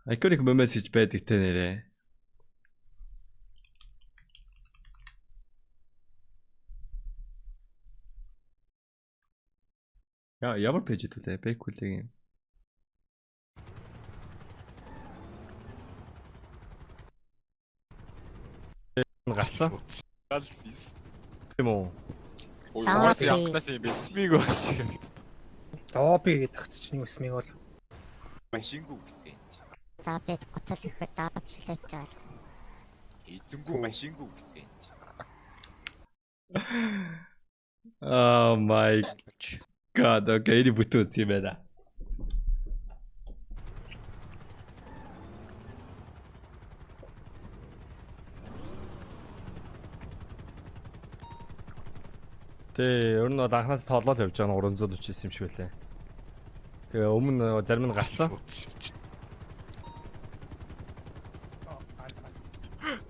Iconic moments гэж байдаг те нэрээ. Ямар пэйж итвэ? Бэкүлгийн. Гарсан. Гал бис. Тийм үү? Ой, явахнаас юм бис. Смиг бас шиг. Дооби гэдэг чинь юу смиг бол Машингүү гэсэн юм чи. За бид гоцол ихэд давж хэлээтэй бол. Эзэнгүү машингүү гэсэн юм чи. Oh my god. Okay, энэ бүтэн юм байна. Тэ, ер нь бол анханаас тоолоод явж байгаа нь 349 юм шиг үлээ. Тэгээ өмнө зарим нь гарцсан.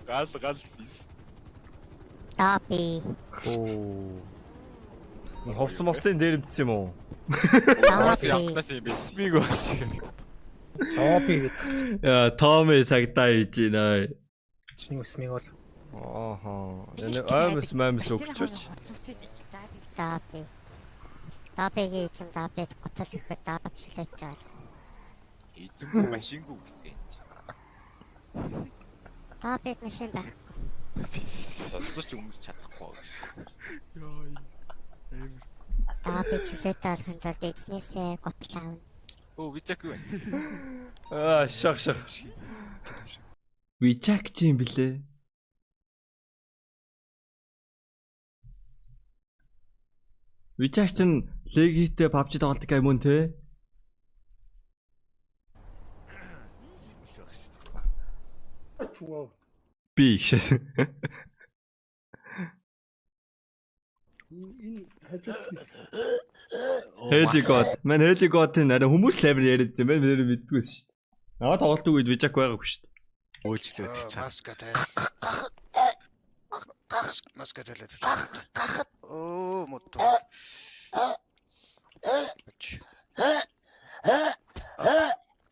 Гал бис. Дооби. Оо. Ховцсон дээр мэдсэн юм уу? Ой, явахнаас юм бис. Смиг бас шиг. дооби гэдэг Яа, Томми цагтаа хийж байна. чинь юу смиг бол Ааха. Энэ аймс маймс өгчөөч. Дооби. Дообигийн эзэн дообид гоцол ихэд давж хэлээтэй бол. Эзэнгүү машингүү гэсэн юм чи. Дообид машин байх. Сонсож өмөрч чадахгүй гэсэн. Дообид хэлээтэй болох юм бол эзнээсээ гоцол аавна. Оо, вичак юу вэ? Шах. Вичак ч юм блэ? Вичак ч легитэй PUBG тоглолт гай мөн те? Би ихшээс. энэ хажууд Хэлигот. Мэн хэлиготын арай хүмүүс лавер яриад юм байна. Бид мэддгүй шүү дээ. Наваа тоглолтог үед вичак байгаагүй шүү дээ. Үйлчлээд цаа. Маска талаад гэж. Оо мод.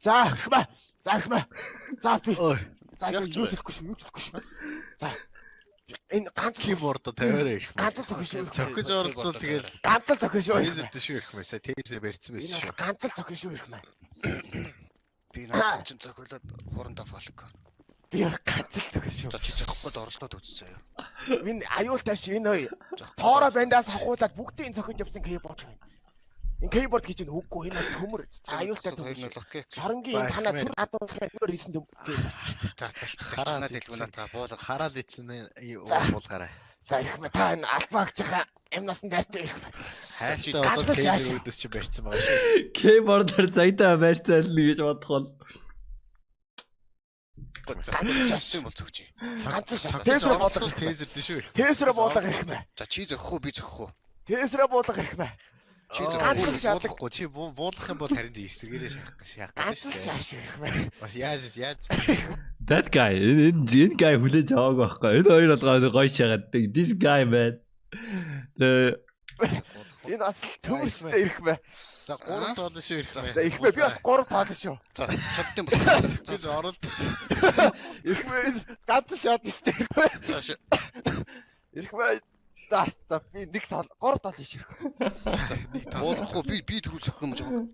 За би. За юу хэлэхгүй шүү. За. Энэ ганц Keyboard-о тавиараа ирэх. ганц зохио шүү. Цохиж оролцвол тэгэл Ганц зохио шүү. тейзер дэш ирэх мэсэ. Тейзер барьсан байсан Энэ шүү. ганц зохио шүү ирэх маа. Би наад чинь зохиолоод хурандаа фолк. Би ганц зохио шүү. За чи зохихгүй оролдоод үзсэн юу? Энэ аюултай ш энэ хоёр. Тоороо бандаас хахуулаад бүгдийн зохиод явсан кейборд байна. Энэ кейборд гэж нь үгүй энэ бол төмөр. Аюултай төмөр. Шарангийн энэ танаа түр гадуурхаа нөр хийсэн төмөр. За хараад дэлгүүнээ та буулга. Хараад ицэн уулгаарай. За их мэ та энэ албаагч хаа амнасан дайртай ирэх. Хайштай одоо тейзер үүдээс чи барьсан байгаа шүү. Keyboard-аар цагтаа барьцаал гэж бодох бол. Ганц шашин бол зөвч. Ганц шашин. Тейзер буулга тейзер дэш ирэх. Тесрэ буулга ирэх мэ. За чи зөхөх үү би зөхөх үү? Тесрэ буулга ирэх мэ. Чи зөхөхгүй чи буулгах юм бол харин эсрэгээрээ шахах гэдэг шүү дээ. Шашин ирэх мэ. Бас яаж That guy энэ guy хүлээж аваагүй байхгүй. Энэ хоёр болгоо гоё шагаад. This guy man. Энэ бас төмөрстэй ирэх мэ. За 3 тоолно шүү ирэх мэ. За ирэх мэ би бас 3 тоолно шүү. За шаттай болсон. Гэж оролт. Ирэх мэ ганц шат штэ. За ирэх мэ. За би нэг тоол 3 тоол иш ирэх. за нэг тоол. Буулгахгүй би түрүү зөхөх юм жоо.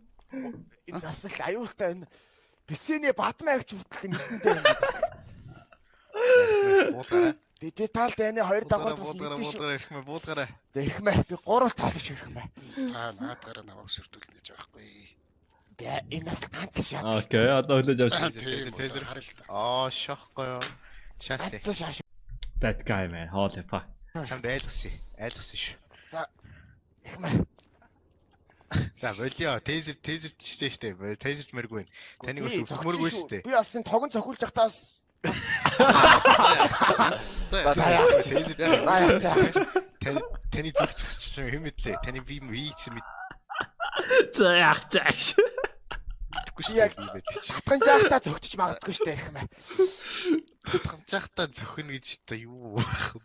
Энэ бас л аюултай энэ Бисэний Батмагч хүртэл мэдэндээ юм байна. Буулгаарай. Дижитал дэний 2 давхар тус буулгаарай ирэх мэ буулгаарай. За ирэх мэ би 3 тоол иш ирэх мэ. Та наадгараа наваг сүрдүүлнэ гэж байхгүй. Би энэ бас ганц шат. Окей, одоо хүлээж авч. Тейзер хараа л та. Шохгоо. Шаси. Ганц шаш. That guy man. Holy fuck. Чамд айлгсан шүү. За ирэх мэ. За болио тейзер тийштэй штэ. Тейзерч мэргүй. Таныг бас өтмөргүй штэ. Би бас энэ тогон цохиулж явахтаас За яах. таны зүрх зөрчиж юм мэдлээ. Таны би хийсэн мэд. За яах чааш. Тэгэхгүй штэ би мэдлээ чи. Татган жаахтаа зөгтөж магадгүй штэ ирэх мэ. Ханчаахтаа зөхнө гэж та юу.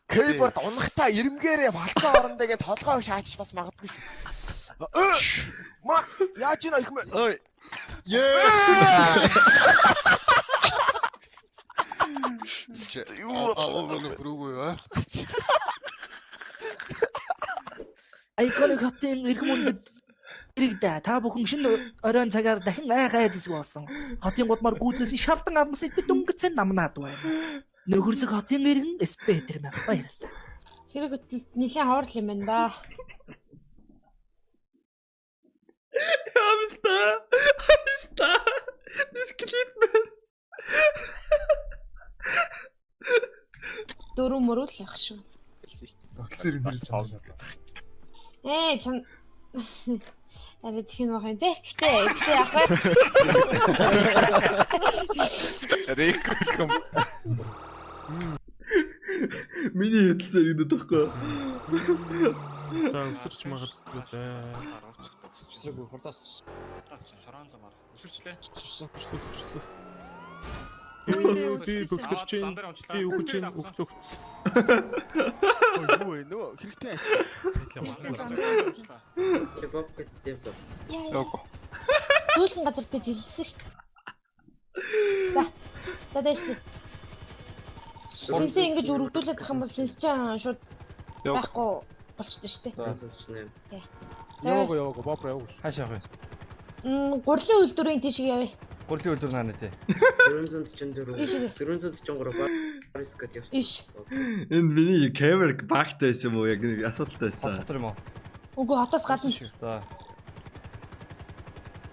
Кейборд унахтаа ирэмгээрээ балкон орондоо ингэ толгой шаачиж бас магадгүй шүү. Ма яаж ийн ирэх мэ. Ой. Ее. За та бүхэн шинэ оройн цагаар дахин айдас болсон. Хотын гудмаар гүйдээс шалдан алмасыг бид өнгөцсөн намнаад байна. Нөхөрсөг хотын иргэн Спетер мэн баярлалаа. Хэрэг хөтөлд нэлээд ховор юм байна да. Hamster. Das clip man. Дөрөв мөрөөл явах шүү. Батлсэрийн нэрж байгаа. Чан арай тхэн байх юм те. Гэтэ яг бай. Рэкхэм. Миний хэлсэн юм дахгүй. За өсөрч магадгүй дээ. Үгүй хурдаас. Шорон замаар өсөрчлээ. Өсөрсөн. Би бүгдэр чинь би үгүй чинь үгц үгц. Юу вэ нөө хэрэгтэй. Кебаб гэдэг юм. Йоо. Дүүлхэн газар дээр жилсэн шүү дээ. За дэвшлээ. Сэнсээ ингэж өргөдүүлээд ах юм бол сэнс чинь шууд байхгүй болчтой шүү дээ. Яваа бабра яваа. Хаашаа явах Гурлын үйлдвэрийн тийш явъя. Гурлын үйлдвэр наана тий. 444 443 Парис гэд явсан. Иш. Энэ миний камер багтай байсан юм уу? Яг нэг асуудалтай байсан. Дотор юм уу? Үгүй хотоос гадна шүү. За.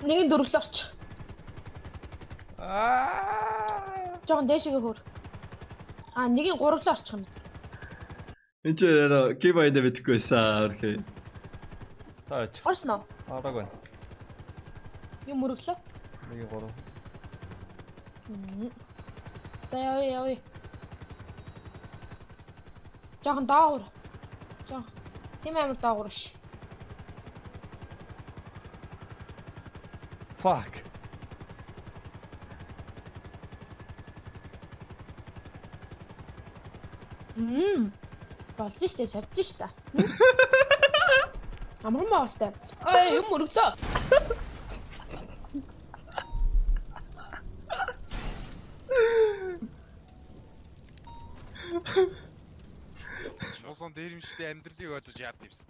Нэг нь дөрвөл орч. Жохон дэшигээ хөр. Нэг нь гурлаа орчих юм. Энд чи кибайд битгүй байсан. Окей. Таач. Орсноо. Араагүй. Юм мөрөглөө. Нэг гурав. За явъя. Жохон доогуур. Жохон. Тийм амар доогуур ш. Fuck. Болж штэ чадж штэ. Амар маастай. Юм мөрөглөө. Шуусан дээр юм шигтэй амьдралыг ойлгож яад юмсан.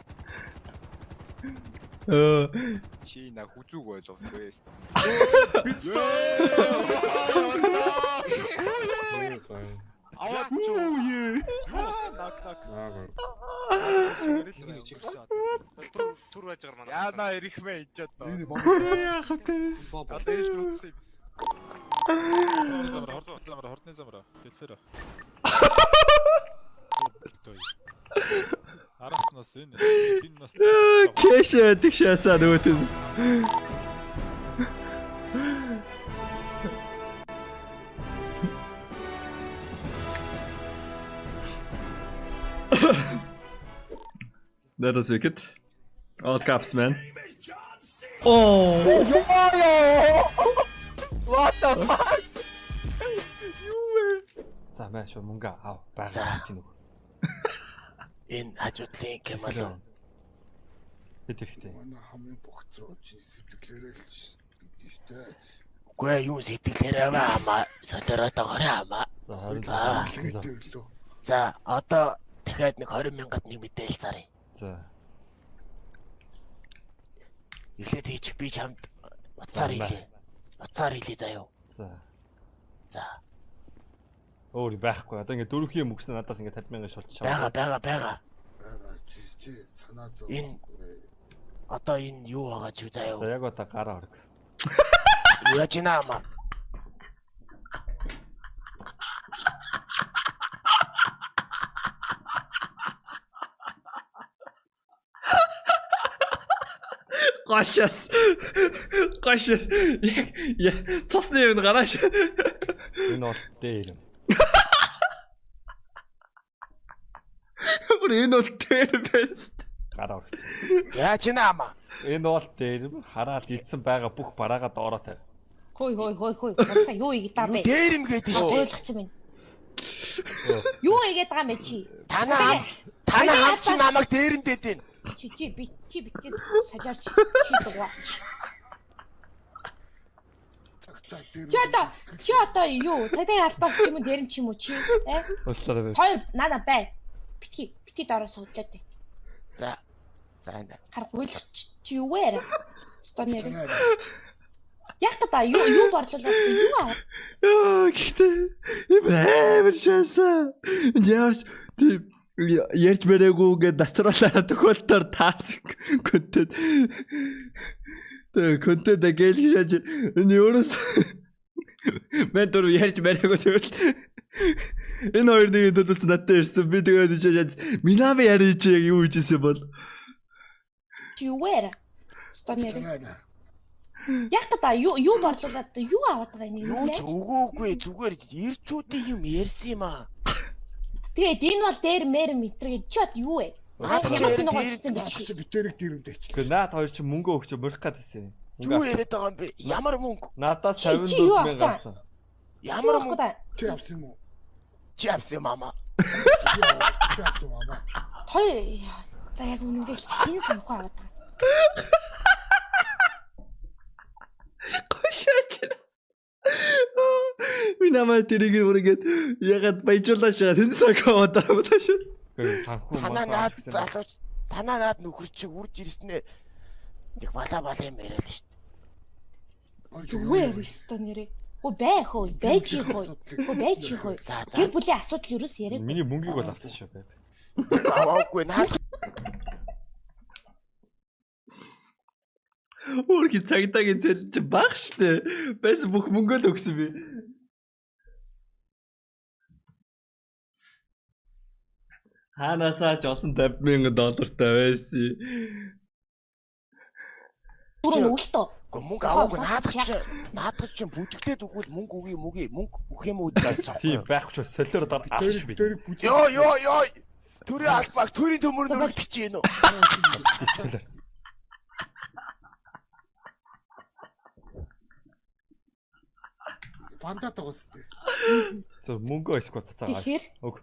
Чи на хүзүүг ойлгохгүй. Аваад чуу. Нак. Тур ажгаар манай. Яна ирэхмэ ичээд нөө. Энэ бомб. Одоо ээж үзсэн юм. Хортны замра. Дэлфэр. Араснаас энэ хиннаас Кэшэ тэгшээсаа нөгөөт нь. That was wicked. All caps, man. Oh! What the fuck? За маш мөнгө аа байгаа тийм үү. Энэ хажуудлын Кемал. Хэд хэрэгтэй. манай хамгийн богцроо чи сэтгэлээрээ л бидийтэй. Үгүй юу сэтгэлээрээ амаа солиороод байгаа амаа. За одоо дахиад нэг 20,000-ад нэг мэдээлэл заръя. За. Эхлээд хийж би чамд уцаар хийлээ. Уцаар хийлээ заяа. За. Өөр байхгүй. Одоо ингээд дөрөвхий юм өгснө надаас ингээд 50,000 шулч чам. Бага. Чи санаа зов. Энэ одоо энэ юу байгаа ч заяа. За яг одоо гараа орг. Яаж наама? Гашас. Яг цусны юм гарааш. Энэ бол дээр юм. Энэ бол дээр байсан. Гараа орч. Яаж наама? Энэ бол дээр хараад идсэн байгаа бүх бараагаа доороо тавь. Хой. Басаа юу ийгээд байгаа бэ? Дээр юм гээд шүү дээ. Ойлгоч юм. Юу ийгээд байгаа мэ чи? Танаа хамт чи намайг дээрэндээ дийн. Чи битгээд салиарч чи дугаа. Чи одоо юу? Цайтай албаа юм дээр юм уу чи? Ууслаарай. Хоёр нана бай. Бити дараа суудлаа дээ. За энэ. Харахгүй л чи юу вэ? Одоо нэр. Яг та юу борлуулаад юу аваад Яа гэхдээ юм амар шаасаа. Яарч тийм ярьж мэрэгүү гэдэг натуралаа тохиолдолд таск контент. Контент гээл шааж энэ өөрөөс ментор ярьж мэрэгүү зүйл. Энэ хоёр нэг төдөлц надтай ирсэн. Би тэгээд шааж Минами яриж яг юу хийжсэн бол юу вэ? Одоо нэр. Яг та юу борлуулаад юу аваад байгаа юм Юу ч өгөөгүй зүгээр ирчүүдийн юм ярьсан юм аа. Тэгээд энэ бол дээр мэр мэтрэг чод юу вэ? битэрэг дэрэмдэж. Гэхдээ наад хоёр чи мөнгө өгч мөрөх гэдсэн. Юу яриад байгаа юм бэ? Ямар мөнгө? Надаас Чи юу 54,000 гарсан. Ямар мөнгө? Чи авсан юм уу? Чи авсан юм аа. Чи авсан юм аа. Той за яг үнэндээ энэ санхүү аваад байгаа. Гошаач. Минамаа тэрийг үргээд ягаад баяжуулаа шагаад энэ сакоо одоо шүү. Санхүү Танаа наад нөхөр чи үрж ирснээр нэг бала юм яриа л шүү. Юу вэ өстө нэрээ? Хөө байх уу? Байж хөө. Хөө байж хөө. Тэр бүлийн асуудал юу ч яриад. Миний мөнгийг бол авсан шүү бай. Аваагүй наад. Өөрхий цагтаагийн зэл чи баг штэ. Байсан бүх мөнгөө л өгсөн би. Ханаасаа ч олсон $50,000 байсан. Түрэн үлдээ. Гэхдээ мөнгө аваагүй наадах чинь бүжиглээд өгвөл мөнгө өгье мөнгө өгөх юм уу гэсэн. Тийм байхгүй ч солиор дараа авч би. Йоо. Төрийн албаг төрийн төмөр нүргэж чинь үү? Солиор. Бандаа тоглостой. Зөв мөнгөө эсвэл буцаагаа. Өг.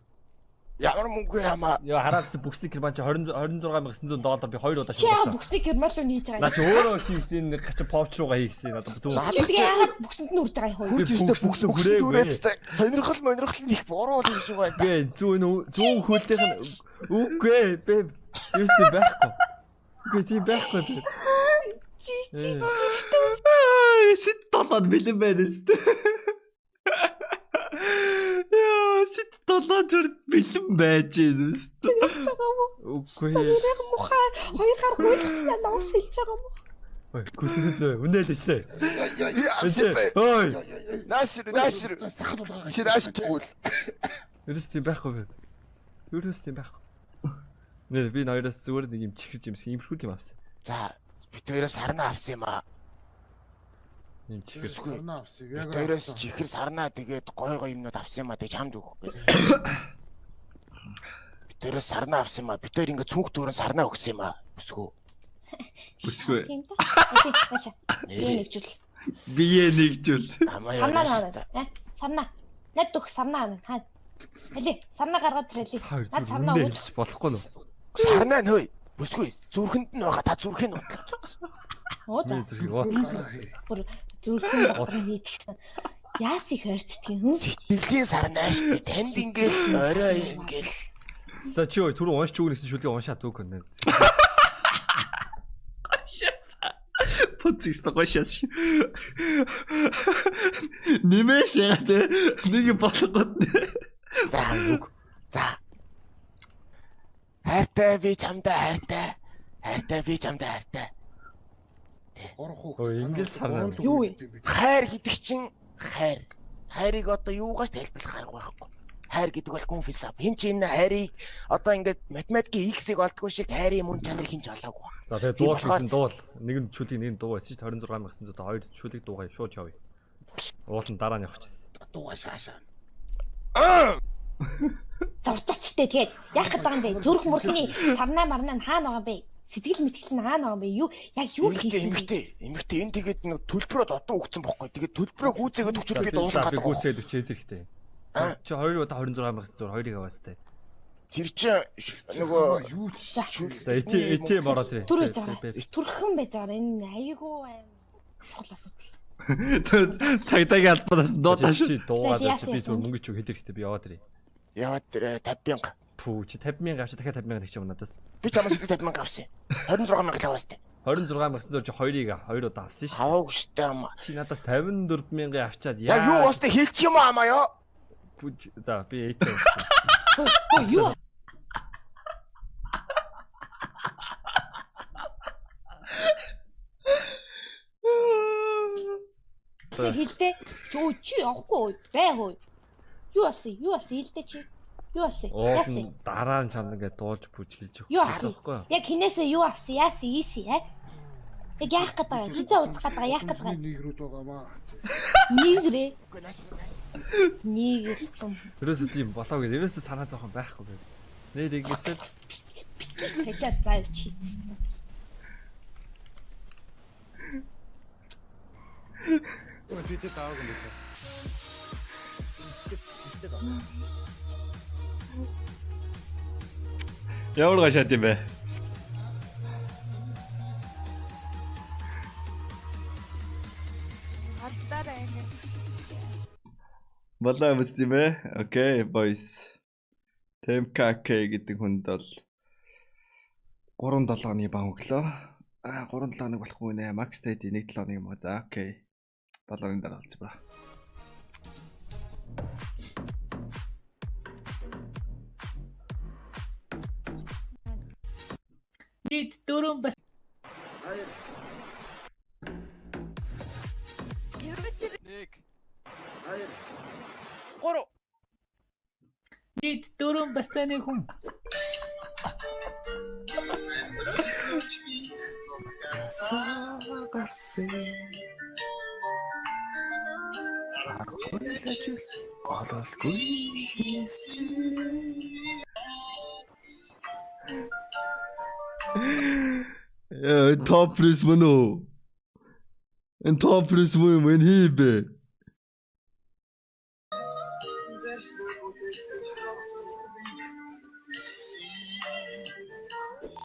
Ямар мөнгө ямаа? Яа хараадсан бүхсний герман чи $26,900 би 2 удаа Чи яа шуурсан. бүхсний герман руу нээж байгаа юм? Наа чи өөрөө хийсэн нэг гач повч руугаа хийсэн. Одоо зөв. Чи яагаад бүхсэнд нь үрж байгаа юм хөө? Хурж өстө бүхсэн түрээдтэй. Сонирхол их бороо л шиг байна. Гэ зүүн хөлтийнх нь үгүй бэ. Юусе байхгүй. Үгүй тийм байхгүй бэ. Сит толоод бэлэн байна өстө. Яа, сит толоод бэлэн байж байна өстө. Үгүй. Хоёр хар гуйлгачтай намс хэлж байгаа юм уу? Ой, гүсэдээ үнэлээчлээ. Ой. Наашир. Чи наашгүй. Ерөөс тийм байхгүй бэ. Ерөөс тийм байхгүй. Нэ би ноёроос зүгээр нэг юм чихэрж юмсан имэрхүүл юм авсан. За, бит хоёроос сарнаа авсан юм аа. Юм чихэр. Сарнаа авсан. Яг Бит хоёроос чихэр сарнаа тэгээд гой юмнууд авсан юм аа. Тэг чамд өгөхгүй. Бит хоёроос сарнаа авсан юм аа. Бит хоёр ингээ цүнх дүүрэн сарнаа өгсөн юм аа. Бүсгүй. Бүсгүй. Тийм дээ. Бие нэгжүүл. Бие нэгжүүл. Сарнаа. Над дөх сарнаа. Хаа. Хали, сарнаа гаргаад ирэлээ. Над сарнаа өгч болохгүй нөө. Сарнаа нөө. Бүсгүй. Зүрхэнд нь байгаа. Та зүрхийг утлаад үзсэн. Оо да. Бүр зүрхэн батрын хийчихсэн. Яас их ойртдгийг юм. Сэтгэлийн сарнаа штэ. Танд ингээл орой ингээл. За чи ой түрүү уншч өгнө гэсэн шүлгийг уншаад үг гэнэ. Поцис тагошяс. Нэмэш яагаад нэг болгоод. За. Хайртай би чамдаа хайртай. Хайртай би чамдаа хайртай. Ой ингээл сарнаа. Юу вэ? Хайр гэдэг чинь хайр. Хайрыг одоо юугаас тайлбарлах арга байхгүй. Хайр гэдэг бол гүн философи. Хин ч энэ хайрыг одоо ингээд математикийн x-ийг олдгоо шиг хайрын мөн чанарыг хинж олоогүй. За тэгээ дуул хийсэн дуул. Нэг нь шүлгийг нэг нь дуугаа чи 26,900 хоёр шүлгийг дуугаа шууд явъя. Уул нь дараа нь явах гэсэн. Дуугаа шаашаа. Завтарчтэй тэгээд яах гээд байгаа юм бэ? Зүрх мөрхний сарнаа марнаа хаана байгаа бэ? Сэтгэл мэтгэл нь хаана байгаа юм бэ? Яг юу хийсэн бэ? Эмэгтэй энэ тэгээд нэг төлбөрөд одоо өгсөн бохгүй. Тэгээд төлбөрөө гүйцээгээд өгчүүл би дуусах гэдэг. Гүйцээд өгчээд хэрэгтэй. Чи 2 удаа 26,900 хоёрыг аваастай. Тэр чинь нөгөө юу ч За ATM ороо тий. Түрхэн байж байгаа. Энэ айгүй чухал асуудал. Цагдаагийн албанаас дуудааш дуугаад би зөв мөнгө чиг хэд хэрэгтэй би яваад ирье. Яваад 50,000. Пүү чи 50,000 авч дахиад 50,000 нэг ч юм надаас. Би чамаас 50,000 авсан. 26,000 аваастай. 26,900 чи 2 удаа авсан шүү. Аваагүй штэ ама. Чи надаас 54,000 авчаад Яг юу уустай хэлчих юм аа ёо. За би ээтэй. Юу? Хэлдэ. Чи явахгүй бай хөө. Юу асан? Хэлдэ чи. Юу асан? Оосон дараа нь чамд ингээд дуулж бүж хэлж Юу өгсөн асан? байхгүй юу? Яг хинээсээ юу авсан? Яасан? Ийсэн яа. Яг яах гэдэг юм? Хизээ уудах гэдэг яах гэдэг юм? Нэг рүү дугаамаа. Нийгрээ. Нийгэр. Ерөөсөө тийм болоо гэдэг. Ерөөсөө санаа зовхон байхгүй гэдэг. Нэр игээсэл Хэлээс заяа чи. Ямар гашаад юм бэ? Болоо мэс тийм ээ. Окей, boys. TMKK гэдэг хүнд бол 3-7 оны бан өглөө. 3-7 хоног болохгүй нэ. Max State 1-7 хоног юм аа. За окей. 7 оны дараа алцбаа. Нийт 4 бас. Нийт 4 бацааны хүн. Top plus mөн үү? En top plus mөн хийбэ?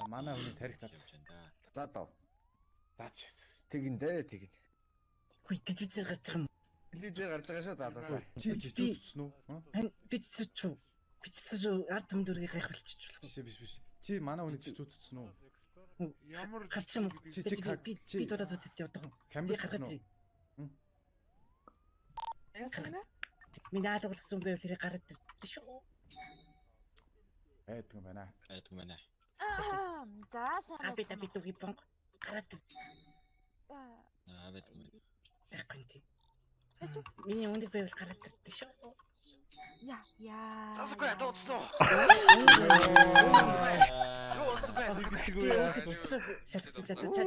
Манай хүний тарих зат. За доо. За тэгэндээ тэгэд. Хүй телевизээр гарч байгаа юм. Телевизээр гарч байгаа шүү заалаасаа. Чи үзсэн үү? Ань бичсэж. Ард том дүргийг гайх болчихлоо. Биш. Чи манай хүний чи үзсэн үү? Ямар гарч юм бэ? Би додод үзэж явдаг. Камер гаргаж ирээ. Яасан? Миний алгуулсан байвал хэрэг гараад ирдэ шүү. Айдгүй байна. За сайн. Би дүүги бонг гараад. Айдгүй. Тэгэнти. Миний өндөр байвал гараад ирдэ шүү. Яа. Сасгүй ата утсан уу?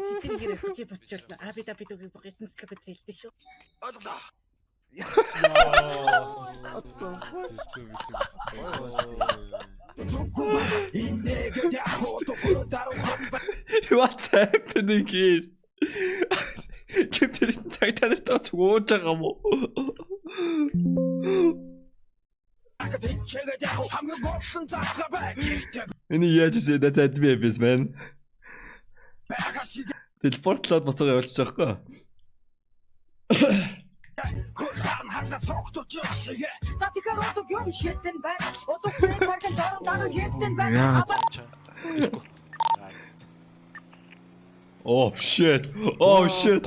Чичигэр хүчи босчихлоо. Би дүүги богисон слог үзэлдэ шүү. Ойлголоо. What's happening here? Гэвч цаг танарт цугууж байгаа юм уу? Эний яаж ийсэн that's admin man. Телепортлоод буцаага явуулчих жоохгүй. За тэгэхээр одоо юу шийдэн байна? Одоо тархан дараа хийдэн байна. Oh shit. Oh shit.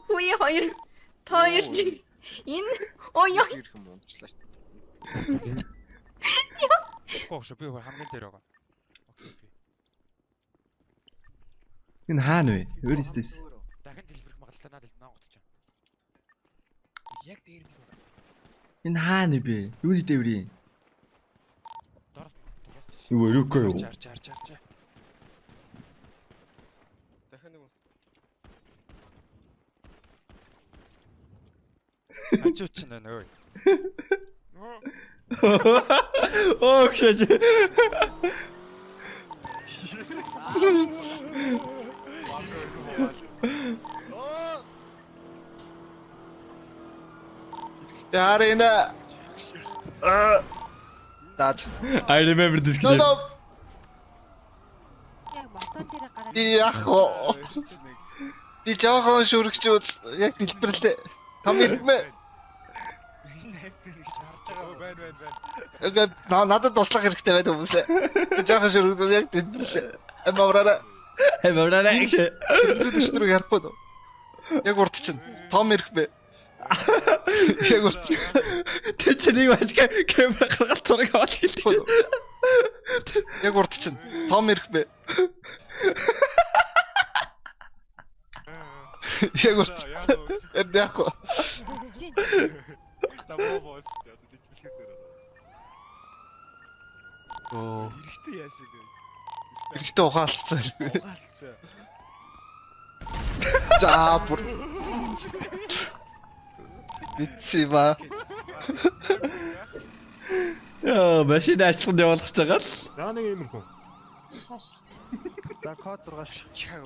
Хүй хоёр чи энэ оё. Ирэх юм унтчлаа шүү дээ. Гош би хамгийн дээр байгаа. Энэ хаана вэ? Where is this? Дахин дэлбэрэх магадaltaй надад наангуутч байна. Яг дээр нь. Энэ хаана бэ? Юуны дэврийн? Дор. Юу рүүкөө юу? Чар. Дахин нэг ус. Ачууч нэ ой. Oh shit. Yarina. That. I remember this clip. Яг мотон дээр гараад. Би жоохон шүргчүүд яг дэлбэрлээ. Том ирмэ. Ингээд надад туслах хэрэгтэй байдаг хүмүүсээ. Би жоохон шүргүүд яг дэлбэрлээ. Амаараа. Зүдэштрүү ярахгүй дөө. Яг урд чинь том ирмэ. Яг урд. Тэ чи нэг бач камера гаргал зураг аваад хэлчих. Яг урд чинь том ирмэ. Яг урд. Яахгүй. Оо. Эрэхтэй яасыг. Эрэхтэй ухаалцсан. За бүр. Битсима. Яа, машин ажиллахад явуулах гэж байгаа л. За нэг иймэрхүү. За код 6 чаг.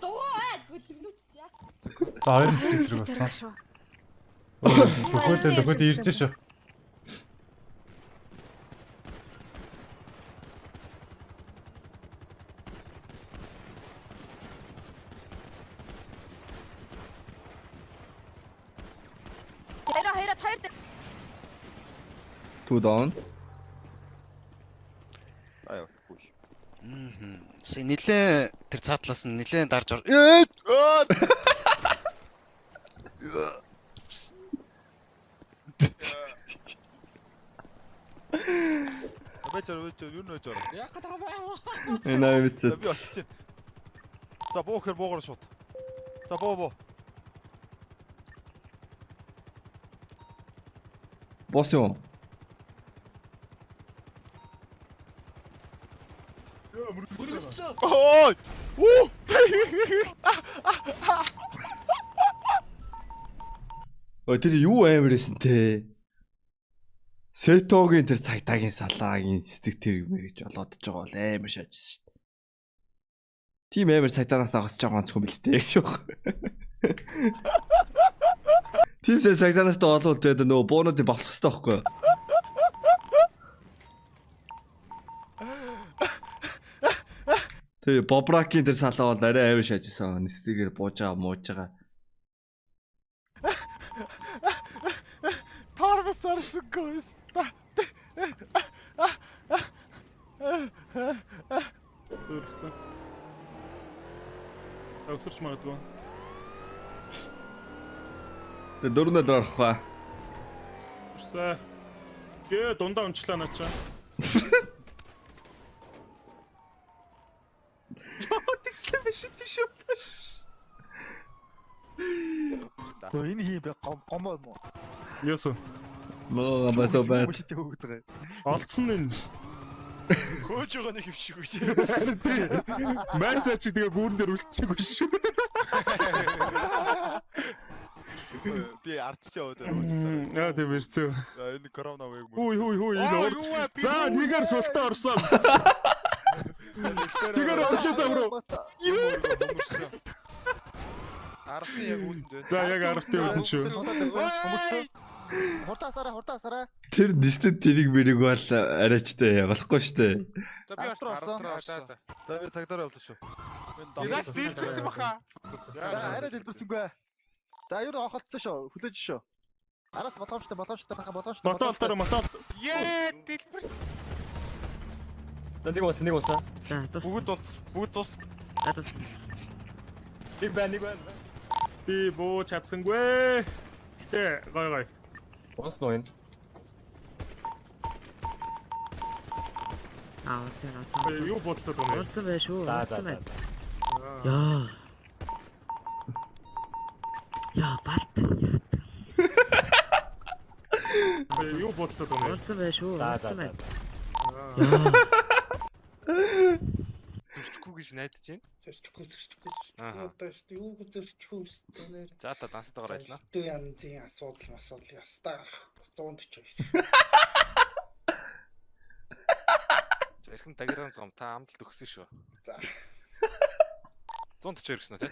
Дугаард бүлгнүүч яа. За 2 стикер болсон. Дөхөд ирж шүү. Хоёр Two down. Аа. Сэ нилээ тэр цаатлаас нь нилээ дарж ор. Бачаар юу нөөж ор. Яах гэдэг юм бэ? Энаа мэдсэн. Би очиж чинь. За боохэр боогоор шууд. За боо. Бос юм. Ой! Уу! Ой тэр юу амар эсэн те. Сетогийн тэр цагдаагийн салаагийн цэцэг тэргмэ гэж болоод байгаа бол амар шаажсэн шүү дээ. Тим амар цагдаараас агасч байгаа онцгүй бэлтэй шүү. Тим цагдаараас тоолол тэгээд нөө боонуудыг бавлах хэрэгтэй байхгүй юу? Тэгээ Бобракийн тэр салаа бол арай амар шаажсэн. Нэстгээр бууж байгаа мууж байгаа. Тарвсарсан гоос. Төрсөн. Авсарч магадгүй. Тэгээ дөрнөл орохоо. Төрсөн. Гээ дундаа унчлаа начаа. Тэгслээ биш тийш. Энэ хий бэ гомоо юм уу? Яасан. Моо басо бат. Олцсон энэ. Хөөж байгаа нэг юм шиг үгүй. Манцаа чи тэгээ гүүрэн дээр үлдчихээг шүү. Би ардч яваад Яа тийм ирцээ. энэ корона вэг мөн. Хүй энэ ор. За нэгээр султаа орсон. Тэгээр орсон замруу. Арсын яг үүнд. За яг аргатай үлдэн шүү. Хуртаасараа. Тэр нэстэд тэрийг мэрэг бол арайчтай болохгүй штэ. За би орсон. За би цагдаар явлаа шүү. Яаж дэлбэрсэн баха? Арай дэлбэрсэнгүй. За юу хохолцсон шүү. Хүлээж шүү. Араас боломжтой. Мотолтоор. Ее дэлбэр. Нэг уусан. За тус. Бүгд тус. Тус. Нэг байна. Би буу чавсангүй. Гэтэ гой. Ус нөө энэ. Цаа. Юу бодцоод байна? Бодсон байх шүү. За. Яа, балт. Юу бодцоод байна? Бодсон байх шүү. За. Зүрчгүй гэж найдаж байна. Зөрчихгүй. Одоо шүү юу зөрчихгүй шүү нэр. За та дансдаг гараад байна. Дүү янзын асуудал ястаа 140. Эрхэм дагиран зам та амталт өгсөн шүү. За. 140 гэсэн үү те?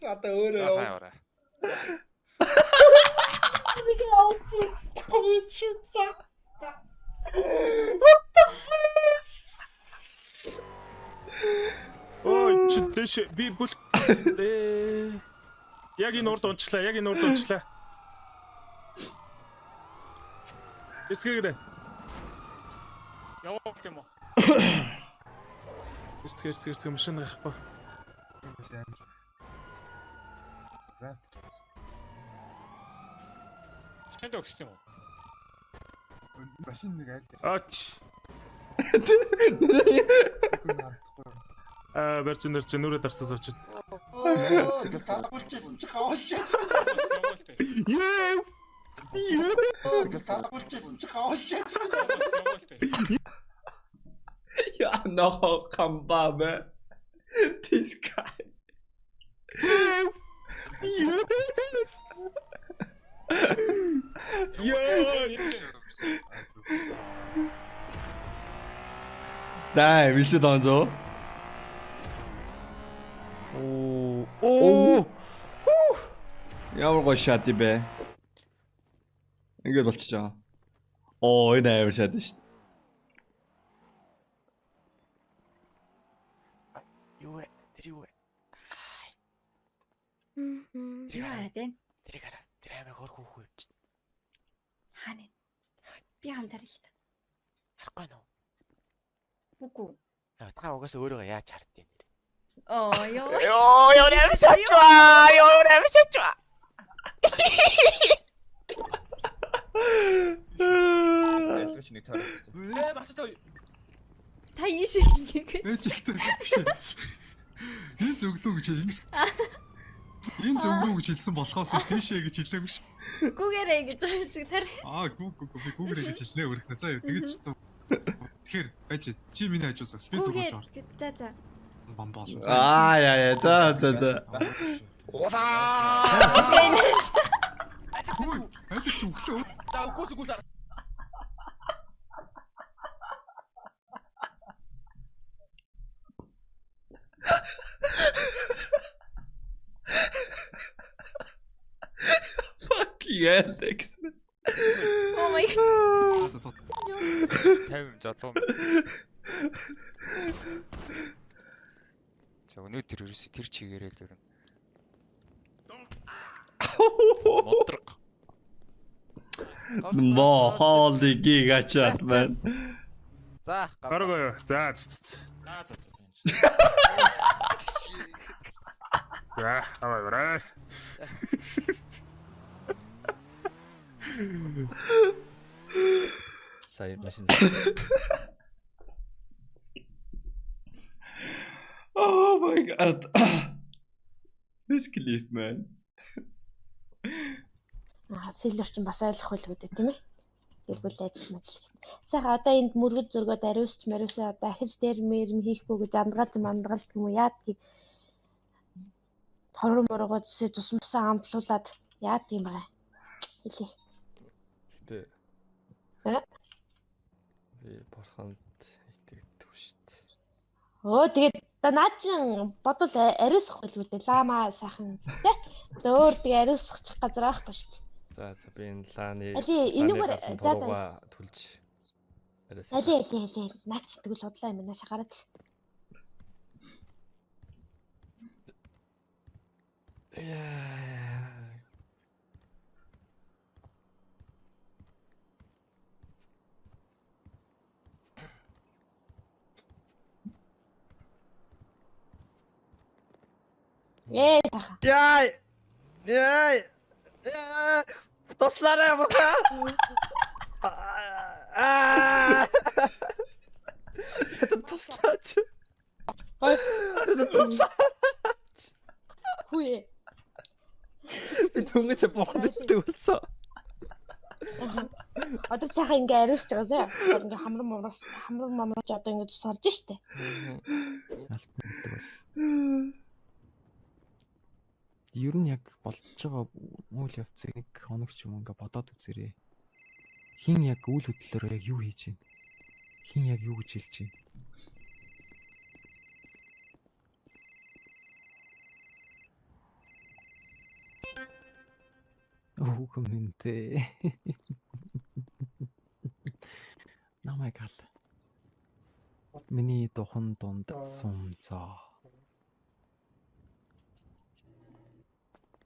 Одоо өөрөө Сайн яваарай. Ой, чи дэш би бүл. Яг энэ урд унчлаа. Эсгээрээ. Явах юм уу? Эсгээр машин гарахгүй. Шинэ өгсөн юм уу? Машин нэг айл дээр. Ач. Барчин нүрэ дарсаас очив. Таргуулчихсан чи хавуулчихсан. Таргуулчихсан чи хавуулчихсан. Ja, noch Kambame. This guy. Yes. Nej, vi sitter han så. Ямар гоё шат юм бэ? Ингээд болчихж байгаа. Энэ амар шат шүү дээ. Юу вэ? Тэр юу вэ? Яа дээ? Тэр амар хөр хүүхүү явчих. Хаана? Би хамтар л та. Харахгүй нөө. Үгүй. Та угаасаа өөрийгөө яаж хардیں۔ Ёо, ямар шатчваа. Айлгч нэг таарсан. та ийш ингэ. Ээжэлтэй биш. Энэ зөвлөө гэж ингэж. Энэ зөвлөө гэж хэлсэн болохоос тийшээ гэж хэлээгүй ш. Гүүгээрээ гэж байгаа шиг тар. Гүүгээрээ гэж хэлнэ өрхнө. За тэгэж ч. Тэгэхээр байж чи миний хажуусаа спид өгч ор. За. Бамбаас. Яа. За. Айлгч өглөө. Үгүйс. Fuck yes, Alex. Oh my god. 50 залуу. За өнөөдөр ерөөсө тэр чигээрээ л өрнө. Модрог. Мо хоолны гигачат man. За, гаргоо. За. За, аваа. За, машин. Oh my god. This clip man. Сэлэр чинь бас ойлгох байлгүй дээ тийм ээ. Гэр бүл ажил мэл. Сайхан одоо энд мөргөд зөргөөд ариусч мариусаа одоо ахиж дээр мэрм хийхгүй гэж андгалж мандгалт юм уу яадгийг хорон моргоо зүсээ тусмсан амтлуулад яад юм бэ? Хэлээ. Тэ. Би борхонд итгэдэг шүү дээ. Тэгээд одоо наад чин бодвол ариусах байлгүй дээ. Лама сайхан тий. Өөр тэгээ ариусах газар байхгүй шүү дээ. За би энэ лааны энэгээр түлж. Алээ. Наад чи тэгвэл худлаа юм нааш гараад. Таха. Яй. Тослаарай бурхан. Это тослаач. Это тослаач. Хүй. Би түнгээсээ бурханд төлсөн. Одоо цаахан ингээ ариусч байгаа заа. Ингээ хамрам мамраж одоо ингээ тусарж штэ. Ер нь яг болж байгаа үйл явцыг нэг хоног ч юм ингээ бодоод үзээрэй. Хин яг үйл хөдлөлөөр яг юу хийж байна? Хин яг юу гэж хэлж байна? Уух минь. Намайг ал. Миний духан дунд сумцаа.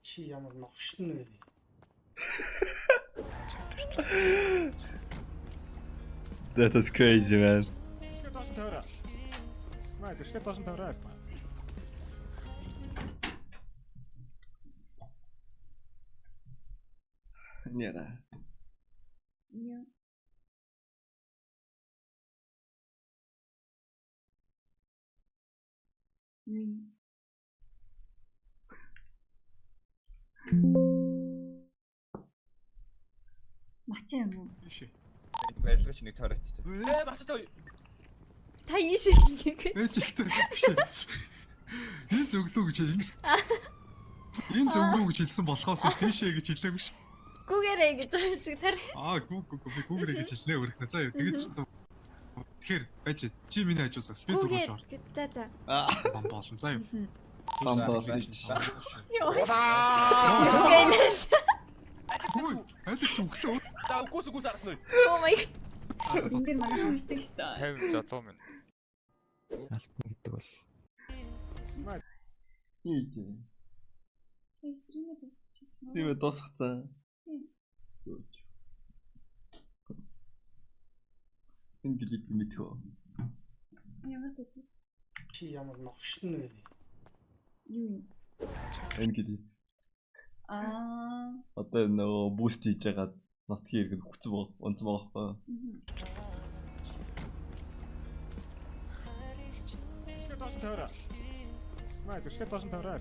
Чи ямар новшин вэ? That is crazy, man. Зэвшгэ доош тавиараа. Маа зэвшгэ доош тавиараа. Няра. Мачаа юм уу? Барилгач нэг тойрогч. Мачтай. Та энэ шиг Ээжтэй биш. Энэ зөвлөө гэж ингэж. Энэ зөвлөө гэж хэлсэн болохоос тийшээ гэж хэлээгүй ш. гүүгээрээ гэж байгаа юм шиг тарай. Би гүүгрээ гэж хэлнэ өрхнэ. За юу тэгэж ч. Тэгэхээр байж чи миний хажуусаа спид өгч ор. За за. Бам болно. За юу. Бам болно. Алекс өглөө. Гүс арсан уу? Oh my god. Энд манай хүмүүстэй шүү дээ. 50 залуу минь. Алтан гэдэг бол Ийж. Тийм дуусгацаа. Энэ клип мэдхөө. Чи ямар новшин вэ? Юу юм? Энэ клип. Одоо нөгөө буст хийж байгаа нотгийн иргэн хүцэн баг, онцон байгаа байхгүй. Зэвшгэ доош тавиараа. Маа зэвшгэ доош тавиараа.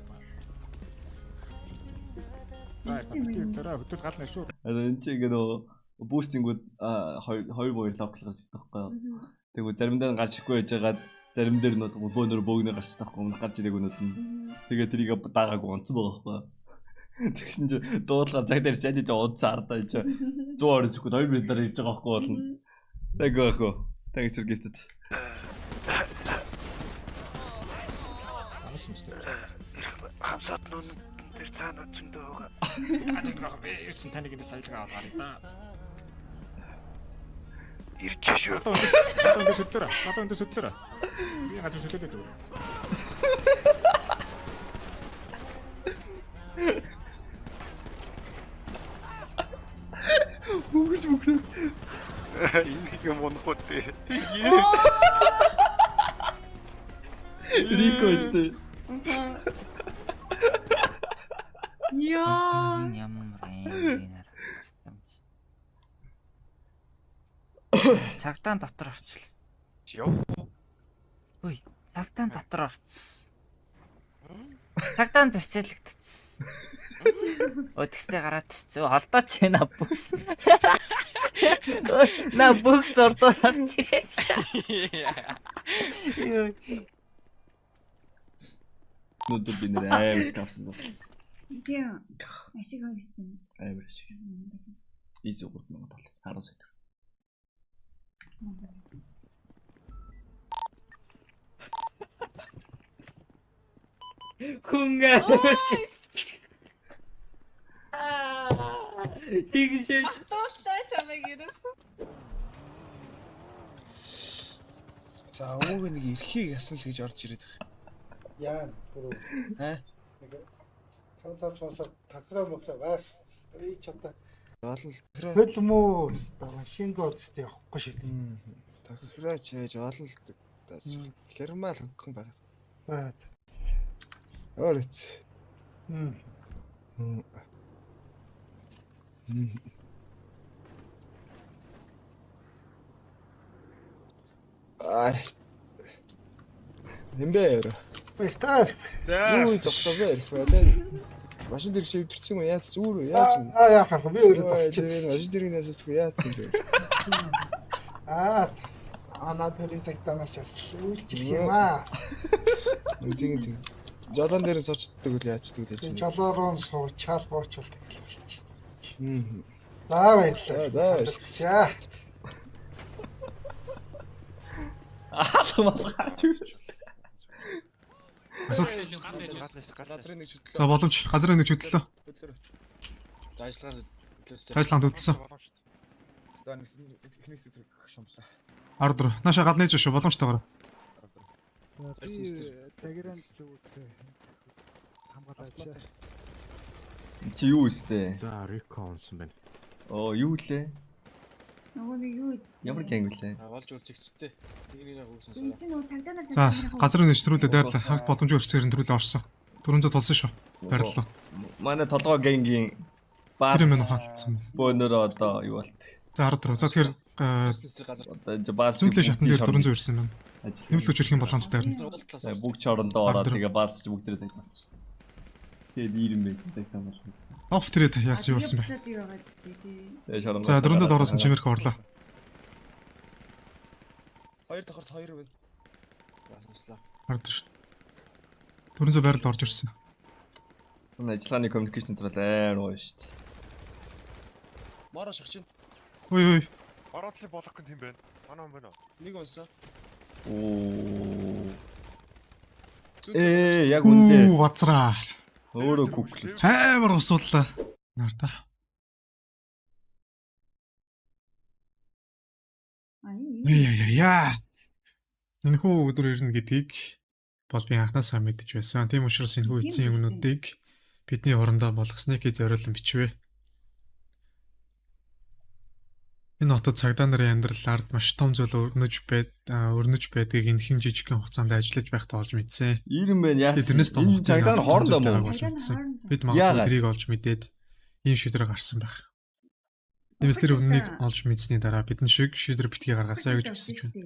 Тэр хөтөл гал нэг шүү. Энэ чи ингээ нөгөө бустингууд 2 локл гарч байгаа байхгүй. Тэгвэл заримдаа гарчихгүй байж байгаа зарим дээр нь бөөнөр бөөгнөр гарч таахгүй өмнө гарч ирээг өнөд нь. Тэгээ тэрийг даагаагүй онцон байгаа байхгүй. Тэгсэн чи дуудлага цаг дээр чад идэ удаа ардаа ич 120 секунд 2 минутаар хийж байгаа байхгүй болно. Тэгээх. Thanks for gifted. Хамсаад нүн дээр цаана зөндөө байгаа. Адилхан байсан таныг энэ саялга аваад гарыг да. Ирж шүү. Одоо энэ сөдлөрөө. Би газар сөдлөдөд үү. Үгүй үгүй. Энийг юм унахуд тий. Рикостэй. Яа. Цагтаан дотор орчлоо. Яв. Үй, цагтаан дотор орцсон. Цагтаан бэрцэлэгдсэн. Өдгстэй гараад ирсэн. Холдооч байна бүкс. На бүкс ордоор орж ирээш. Нүд би нэр амар тавсан болсон. Тийм. Ашиг өгсөн. Амар ашиг. Ийз өгөх юм бол 10 сая. Хунгаа. Тэгшээ. Туултай чамайг ирэх. За ууг нэг эрхийг ясна л гэж орж ирээд байгаа. Яа, бүр. Аа. Нэг хамтаас масаа тахраа мөхрөө бааш. Ий чата. Бол Хөл мөө машинго өстэй явахгүй шүү дээ. тохирооч яаж бол гермал хөнгөн байна. Аа. Орит. Ай. Нэмбэр. Баяртай. Юу зогсоовэр байна. Машин дээр шивдэрсэн юм яаж зүрөө яаж юм. Яа харах би өөрөө тасчих. Машин дээр нээс ч яаж юм бэ. Ана төрийн цагтаанаас ч үйлчлэх юм аа. Үгүй тийм. Жолоон дээр сочддаг үл яаж дүү гэж. Жолоороо суучаал буучвал тэгэл болчих. За баярлалаа. Баярлалаа. Хаалгамаас гаач. За боломж газрын нэг хөдлөө. Цайсланд үдсэн. За эхнээс зүг шумлаа. 14. Нааша гал нээж шүү боломжтойгоор. За би тагиран зүгтэй хамгаалаач. Чи юу өстэй? За реконсон байна. Оо юу лээ? Нөгөө нэг юу Ямар гэнг лээ? Болж үлзэгчтэй. Нэг хөөсөн энэ чинь нөгөө цагдаа нар За газрыг нэвтрүүлээ дайрлаа. Хагт боломжгүй өрчсээр нэвтрүүлээ орсон. 400 тулсан шүү. Баярлалаа. Манай толгой гэнгийн Тэр юм хаалтсан. бөөнөр одоо юу болт. За 14. За тэгэхээр Одоо баалс зүүнлээ шатн дээр 400 ирсэн байна. Нэмэлт өчрөх юм боломжтой харин. бүгд чорондоо ороод тэгээ баалс ч бүгдээ тагнасан шүү. Тэгээд ирэн бэ тагнасан бол. Оф тэрэ яасан юу болсон бэ? Тэгээ чорондоо. За 400 орсон чимэрхэ орлоо. 2 давхарт 2 байна. Сонслоо. Ордож. 400 байранд орж ирсэн. Энэ ажиллагааны communication цэцэл амар гоё шүү дээ. Мараа шахаж чинь. Ой. Ороодлын болох гэх юм байна. Манай юм байна уу? Нэг унсаа. Оо. Яг үндэ. Бацраа. Өөрөө гүглээ. Амар усууллаа. Нарта. Яа. Энэ хүү өдөр ирнэ гэдгийг бол би анхнаасаа мэдэж байсан. Тийм учраас энэ хүү эцсийн юмнуудыг бидний орондоо болгосныг зориулан бичвэ. Энэ хотод цагдаа нарын амьдрал ард маш том зүйл өрнөж байдгийг энэ хэн жижигхэн хугацаанд ажиллаж байхдаа олж мэдсэн. Ирэн байна яасан. Тэрнээс том цагдаа нар хоорондоо муу. Бид магадгүй тэрийг олж мэдээд ийм шийдвэр гаргасан байх. Тиймээс тэр үннийг олж мэдсэний дараа бидэн шиг шийдвэр битгий гаргасаа гэж хүсэж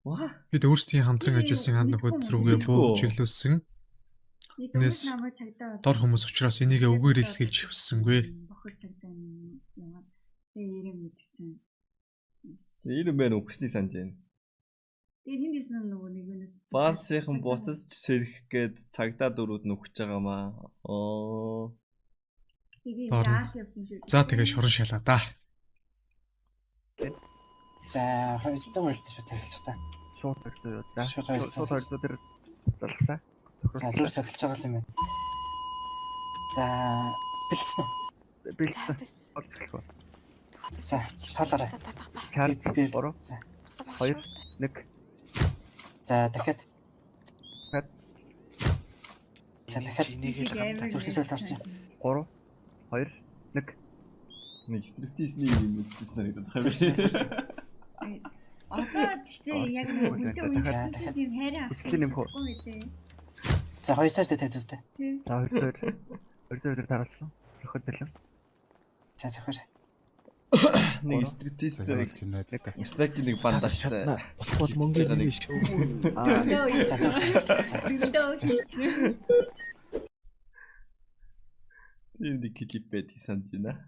байна. Бид өөрсдийн хамтран ажилласан ханд нөхөд рүүгээ буу чиглүүлсэн. Энэс дор хүмүүс учраас энийг үгээр илэрхийлж хүссэнгүй. бохор цагдаа яваад тэгээ ирэм мэдэрч байна. Ирэн байна үхсний санаж байна. Тэгээ хин дэсэн нөгөө нэг минут. Баалсынхан буцаж сэрэх гээд цагдаа дөрүүд нүхэж байгаамаа. Оо. За тэгээ шорон шалаа да. За 200 мөрөлт шүү тавилчих та. Шууд 200 юу. За Шууд шууд 200 дээр залгасаа. За зүгээр сахилж байгаа юм байна. За бэлдсэн үү? Бэлдсэн. Орчихлоо. За талаарай. Чарж 3 2 1. За дахиад. За дахиад зүрхсэл орчих. 3 2 1. Нэг стриптизний юм үзсэн санагдаад байна. Одоо гэхдээ яг нэг үнтэй үнтэй тийм хайраа Үслийн нэмэх үү? За 200 дээр тавьдаг. За 200 дээр таруулсан. Зөвхөн бэлэн. За зөвхөн. Нэг стриптизтэй стаки нэг бандаж чадна. Болохгүй мөнгө нэг шүү. За зөвхөн. Энэ нэг клипэд санаж байна.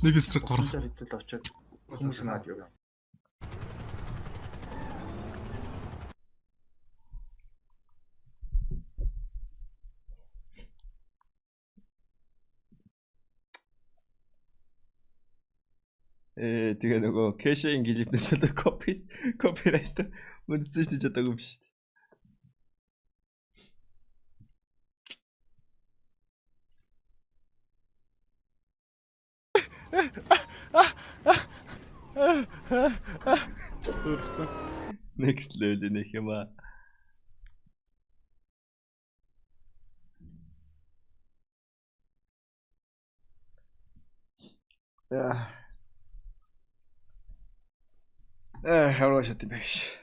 Нэг эсрэг 3. Хэдэл очоод хүмүүс наад юу. Тэгээ нөгөө кэшийн клипнээс л копирайт мэдсэн ч чадаагүй биш шүү Өрсөн. Next level нэх юм аа. Хавраа шат юм биш.